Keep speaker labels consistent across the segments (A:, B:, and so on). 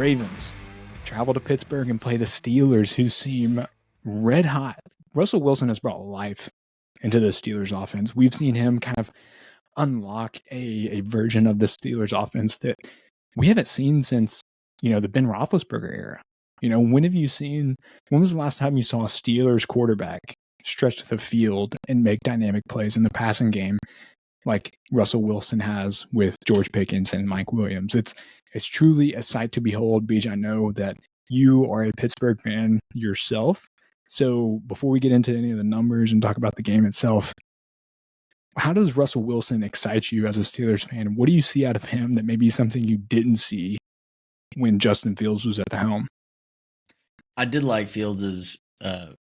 A: Ravens travel to Pittsburgh and play the Steelers, who seem red hot. Russell Wilson has brought life into the Steelers offense. We've seen him kind of unlock a version of the Steelers offense that we haven't seen since, the Ben Roethlisberger era. When was the last time you saw a Steelers quarterback stretch the field and make dynamic plays in the passing game like Russell Wilson has with George Pickens and Mike Williams? It's truly a sight to behold. Beach, I know that you are a Pittsburgh fan yourself. So before we get into any of the numbers and talk about the game itself, how does Russell Wilson excite you as a Steelers fan? What do you see out of him that may be something you didn't see when Justin Fields was at the helm?
B: I did like Fields'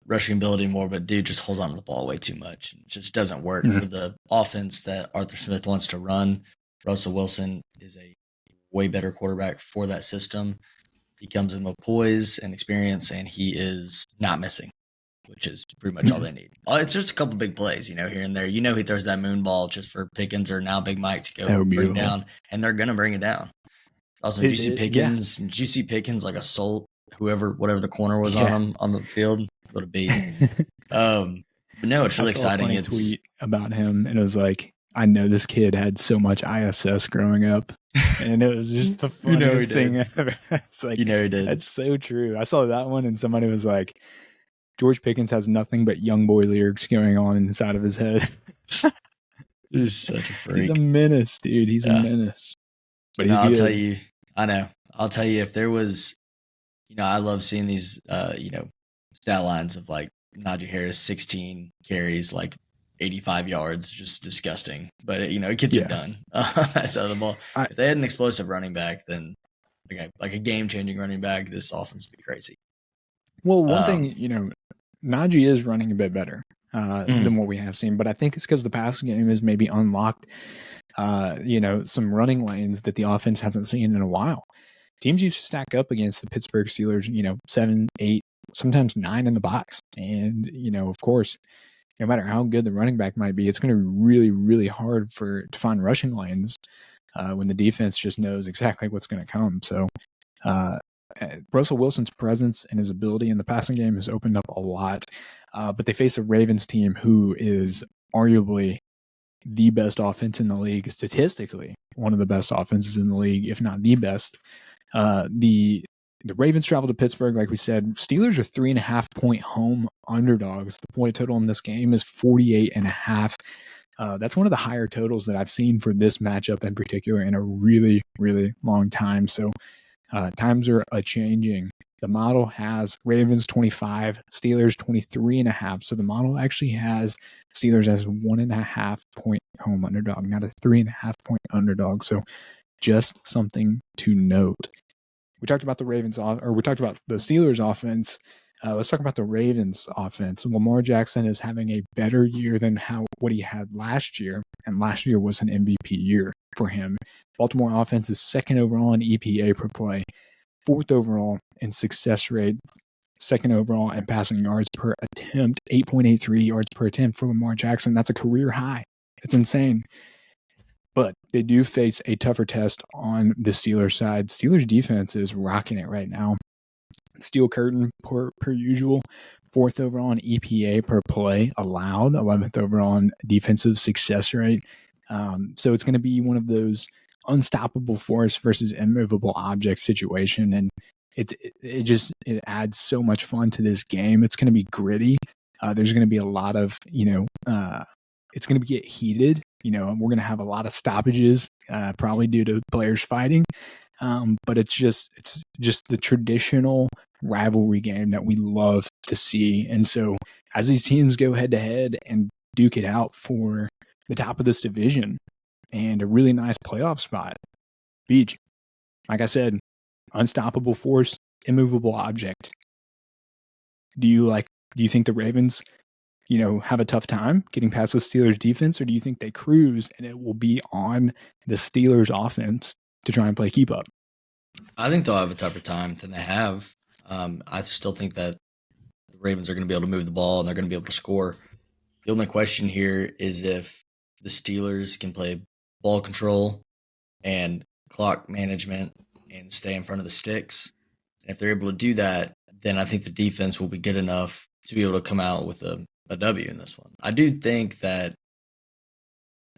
B: rushing ability more, but dude just holds on to the ball way too much. It just doesn't work for the offense that Arthur Smith wants to run. Russell Wilson is a way better quarterback for that system. He comes in with poise and experience, and he is not missing, which is pretty much all they need. It's just a couple big plays, here and there. He throws that moon ball just for Pickens or now Big Mike to go bring down, and they're going to bring it down. Also, did you see Pickens? Yeah. Did you see Pickens like assault whatever the corner was on him on the field? What a beast. But no, it's really exciting.
A: It's a tweet about him, and it was like, I know this kid had so much ISS growing up, and it was just the funniest thing ever. It's like,
B: he did.
A: That's so true. I saw that one, and somebody was like, George Pickens has nothing but young boy lyrics going on inside of his head.
B: He's such a freak.
A: He's a menace, dude. He's a menace. But he's
B: I'll tell you, I know. I'll tell you, if there was, I love seeing these, stat lines of like Najee Harris, 16 carries, like 85 yards, just disgusting. But it gets it done on that side of the ball. If they had an explosive running back, then like a game-changing running back, this offense would be crazy.
A: Well, one thing, Najee is running a bit better than what we have seen, but I think it's because the passing game has maybe unlocked, some running lanes that the offense hasn't seen in a while. Teams used to stack up against the Pittsburgh Steelers, 7, 8, sometimes 9 in the box. And, of course, no matter how good the running back might be, it's going to be really, really hard to find rushing lanes when the defense just knows exactly what's going to come. So Russell Wilson's presence and his ability in the passing game has opened up a lot. But they face a Ravens team who is arguably the best offense in the league, statistically one of the best offenses in the league, if not the best. The Ravens travel to Pittsburgh, like we said. Steelers are 3.5-point home underdogs. The point total in this game is 48.5. That's one of the higher totals that I've seen for this matchup in particular in a really, really long time. So times are a-changing. The model has Ravens 25, Steelers 23.5. So the model actually has Steelers as 1.5-point home underdog, not a 3.5-point underdog. So just something to note. We talked about the we talked about the Steelers offense. Let's talk about the Ravens offense. Lamar Jackson is having a better year than what he had last year, and last year was an MVP year for him. Baltimore offense is second overall in EPA per play, fourth overall in success rate, second overall in passing yards per attempt, 8.83 yards per attempt for Lamar Jackson. That's a career high. It's insane. But they do face a tougher test on the Steelers side. Steelers defense is rocking it right now. Steel curtain per usual, fourth overall in EPA per play allowed, 11th overall in defensive success rate. So it's going to be one of those unstoppable force versus immovable object situation. And it adds so much fun to this game. It's going to be gritty. There's going to be a lot of, it's going to get heated. We're going to have a lot of stoppages, probably due to players fighting. But it's just the traditional rivalry game that we love to see. And so as these teams go head to head and duke it out for the top of this division and a really nice playoff spot, Beach, like I said, unstoppable force, immovable object. Do you think the Ravens, have a tough time getting past the Steelers defense, or do you think they cruise and it will be on the Steelers offense to try and play keep up?
B: I think they'll have a tougher time than they have. I still think that the Ravens are going to be able to move the ball and they're going to be able to score. The only question here is if the Steelers can play ball control and clock management and stay in front of the sticks. And if they're able to do that, then I think the defense will be good enough to be able to come out with a W in this one. I do think that,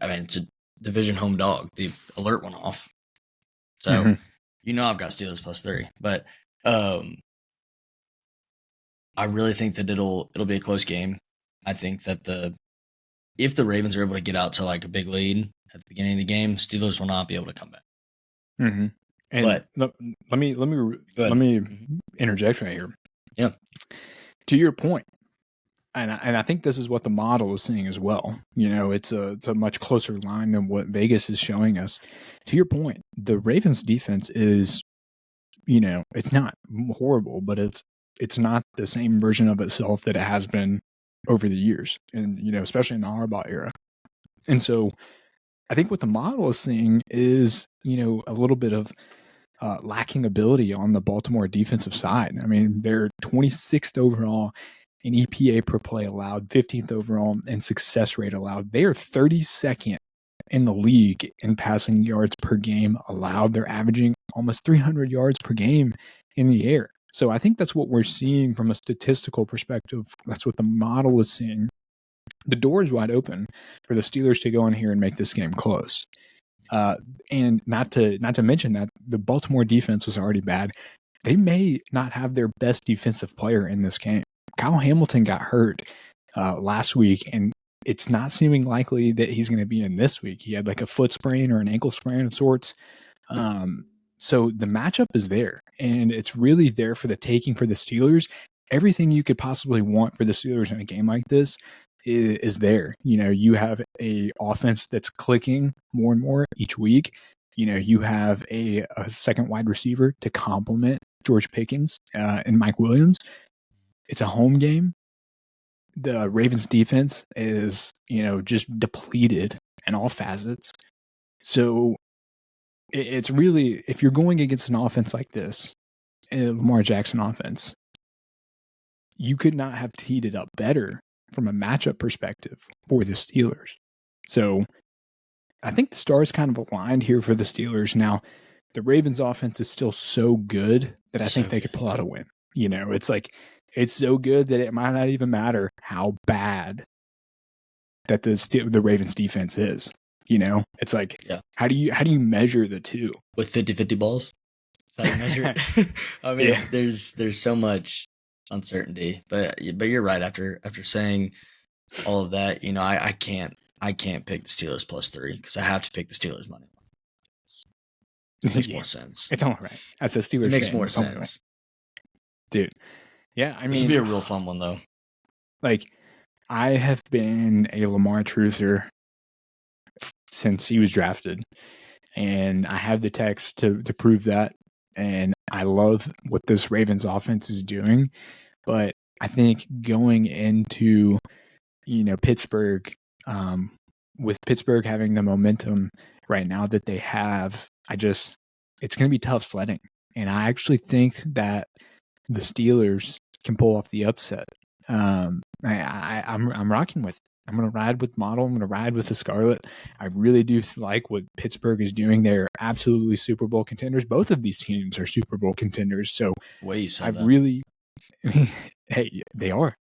B: I mean, it's a division home dog. The alert went off. So, I've got Steelers +3. But I really think that it'll be a close game. I think that if the Ravens are able to get out to like a big lead at the beginning of the game, Steelers will not be able to come back.
A: Mm-hmm. And let me interject right here.
B: Yeah.
A: To your point, and I think this is what the model is seeing as well. It's a much closer line than what Vegas is showing us. To your point, the Ravens defense is, it's not horrible, but it's not the same version of itself that it has been over the years, and especially in the Harbaugh era. And so I think what the model is seeing is, a little bit of lacking ability on the Baltimore defensive side. I mean, they're 26th overall in EPA per play allowed, 15th overall in success rate allowed. They are 32nd in the league in passing yards per game allowed. They're averaging almost 300 yards per game in the air. So I think that's what we're seeing from a statistical perspective. That's what the model is seeing. The door is wide open for the Steelers to go in here and make this game close. And not to mention that the Baltimore defense was already bad. They may not have their best defensive player in this game. Kyle Hamilton got hurt last week, and it's not seeming likely that he's going to be in this week. He had like a foot sprain or an ankle sprain of sorts. So the matchup is there, and it's really there for the taking for the Steelers. Everything you could possibly want for the Steelers in a game like this is there. You have a offense that's clicking more and more each week. You have a second wide receiver to complement George Pickens and Mike Williams. It's a home game. The Ravens defense is, just depleted in all facets. So it's really, if you're going against an offense like this, a Lamar Jackson offense, you could not have teed it up better from a matchup perspective for the Steelers. So I think the stars kind of aligned here for the Steelers. Now, the Ravens offense is still so good that I think they could pull out a win. It's like, it's so good that it might not even matter how bad that the Ravens defense is. It's like, how do you measure the two?
B: With 50-50 balls? That's how you measure it. I mean, there's so much uncertainty, but you're right. After saying all of that, I can't pick the Steelers +3 because I have to pick the Steelers money line. It makes more sense.
A: It's all right. As a Steelers,
B: it makes
A: fan,
B: more sense,
A: dude. Yeah, I mean,
B: this would be a real fun one though.
A: Like, I have been a Lamar truther since he was drafted, and I have the text to prove that. And I love what this Ravens offense is doing, but I think going into Pittsburgh, with Pittsburgh having the momentum right now that they have, it's going to be tough sledding. And I actually think that the Steelers can pull off the upset. I'm rocking with it. I'm going to ride with model. I'm going to ride with the Scarlet. I really do like what Pittsburgh is doing. They're absolutely Super Bowl contenders. Both of these teams are Super Bowl contenders. So hey, they are.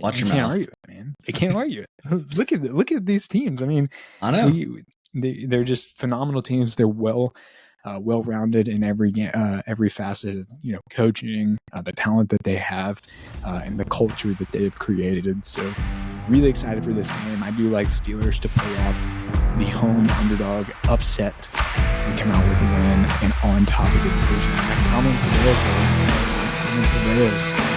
B: Watch your
A: mouth.
B: Can't
A: argue it, man. I can't argue it. Look at these teams. I mean,
B: I know
A: they're just phenomenal teams. They're well-rounded in every facet of coaching, the talent that they have, and the culture that they've created. So, really excited for this game. I do like Steelers to pull off the home underdog upset and come out with a win and on top of the division. I'm coming for those.